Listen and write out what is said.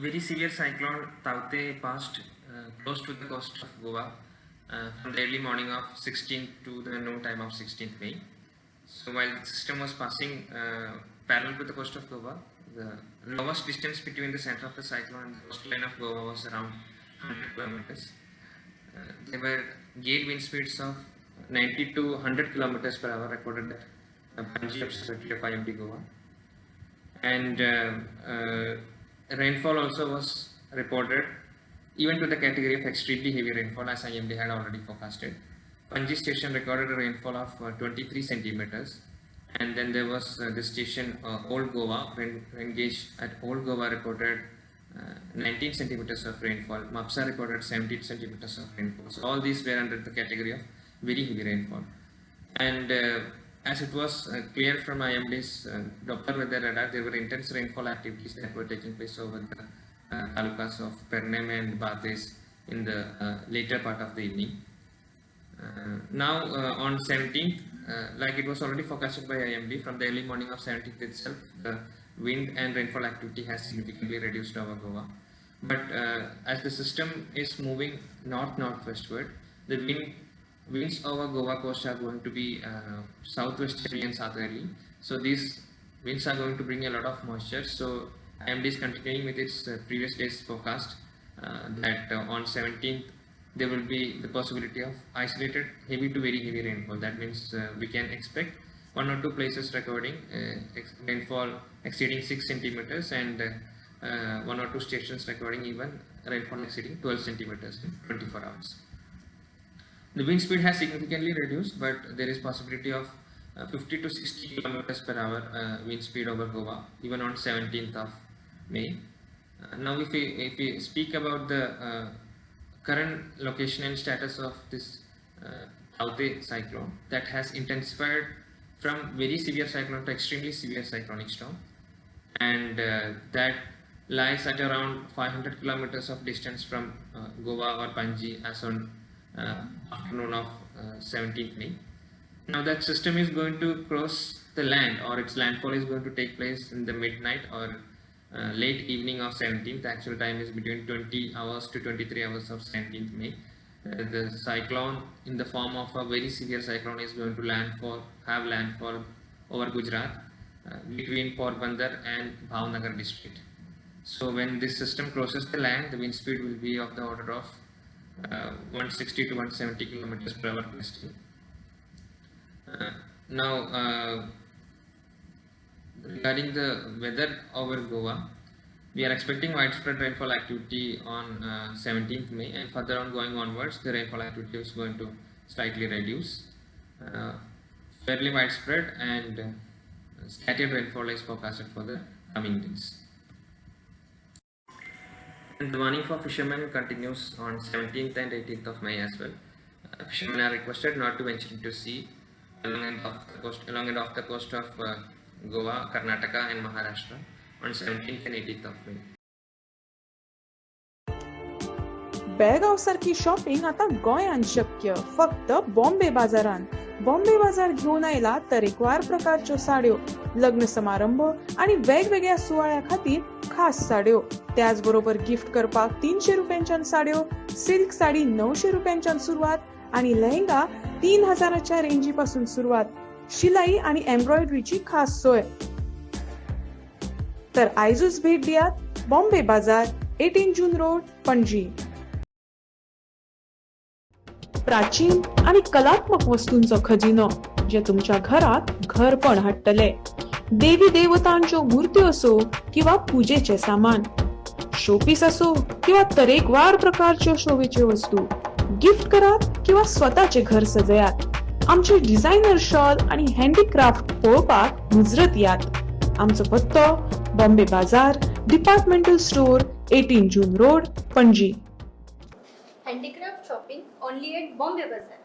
very severe cyclone Taukte passed close to the coast of Goa from the early morning of 16th to the noon time of 16th May. So while the system was passing parallel to the coast of Goa, the lowest distance between the center of the cyclone and the coastline of Goa was around 100 kilometers. There were gale wind speeds of 90 to 100 kilometers per hour recorded at Panji Observatory of IMD Goa. And rainfall also was reported even to the category of extremely heavy rainfall, as IMD had already forecasted. Panji station recorded a rainfall of 23 centimeters, and then there was the station Old Goa. Rain gauge at Old Goa reported 19 centimeters of rainfall. Mapsa recorded 17 centimeters of rainfall. So all these were under the category of very heavy rainfall. And as it was clear from IMD's Doppler weather radar, there were intense rainfall activities that were taking place over the talukas of Pernem and Bates in the later part of the evening. Now on 17th, like it was already forecasted by IMD, from the early morning of 17th itself, the wind and rainfall activity has significantly reduced over Goa. But as the system is moving north-northwestward, the winds over Goa coast are going to be southwesterly and southerly. So these winds are going to bring a lot of moisture. So IMD is continuing with its previous day's forecast that on 17th there will be the possibility of isolated heavy to very heavy rainfall. That means we can expect one or two places recording rainfall exceeding 6 centimeters and one or two stations recording even rainfall exceeding 12 centimeters in 24 hours. The wind speed has significantly reduced, but there is possibility of 50 to 60 kilometers per hour wind speed over Goa even on 17th of May. Now if we speak about the current location and status of this Taukte cyclone, that has intensified from very severe cyclone to extremely severe cyclonic storm, and that lies at around 500 kilometers of distance from Goa or Panji as on afternoon of 17th May. Now that system is going to cross the land, or its landfall is going to take place in the midnight or late evening of 17th. The actual time is between 20 hours to 23 hours of 17th May. The cyclone in the form of a very severe cyclone is going to have landfall over Gujarat between Porbandar and Bhavnagar district. So when this system crosses the land, the wind speed will be of the order of 160 to 170 kilometers per hour gusting. Now regarding the weather over Goa, we are expecting widespread rainfall activity on 17th May, and further on going onwards, the rainfall activity is going to slightly reduce. Fairly widespread and scattered rainfall is forecasted for the coming days. And the warning for fishermen continues on 17th and 18th of May as well. Fishermen are requested not to venture into sea along and off the coast of Goa, Karnataka and Maharashtra on 17th and 18th of May. Belgaum सारखी shopping आता गोंयांत शक्य फक्त बॉम्बे बाजारांत. बॉम्बे बाजार घेऊन आयला तरेकवार प्रकारच्यो साड्यो, लग्न समारंभ आणि वेगवेगळ्या सुवाळ्या खातीर खास साड्यो. त्याच बरोबर गिफ्ट करपाक 300 रुपयांच्यान साड्यो, सिल्क साडी 900 रुपयांच्यान सुरुवात आणि लेहंगा 3000च्या रेंजी पासून सुरुवात. शिलाई आणि एम्ब्रॉयडरीची खास सोय. तर आयजूच भेट दियात बॉम्बे बाजार, 18 जून रोड, पणजी. प्राचीन आणि कलात्मक वस्तूंचो खजिनो जे तुमच्या घरात घरपण हाडटले. देवी देवतांच्यो मूर्त्यो असो किंवा पूजेचे सामान, शोपीस असो किंवा तरेकवार प्रकारच्यो शोभेच्यो वस्तू, गिफ्ट करात किंवा स्वतःचे घर सजयात. आमचे डिझायनर शॉल आणि हँडीक्राफ्ट पळोवपाक मुजरत यात. आमचो पत्तो बॉम्बे बाजार, departmental store, 18 June road, Panaji. Handicraft shopping only at Bombay Bazaar.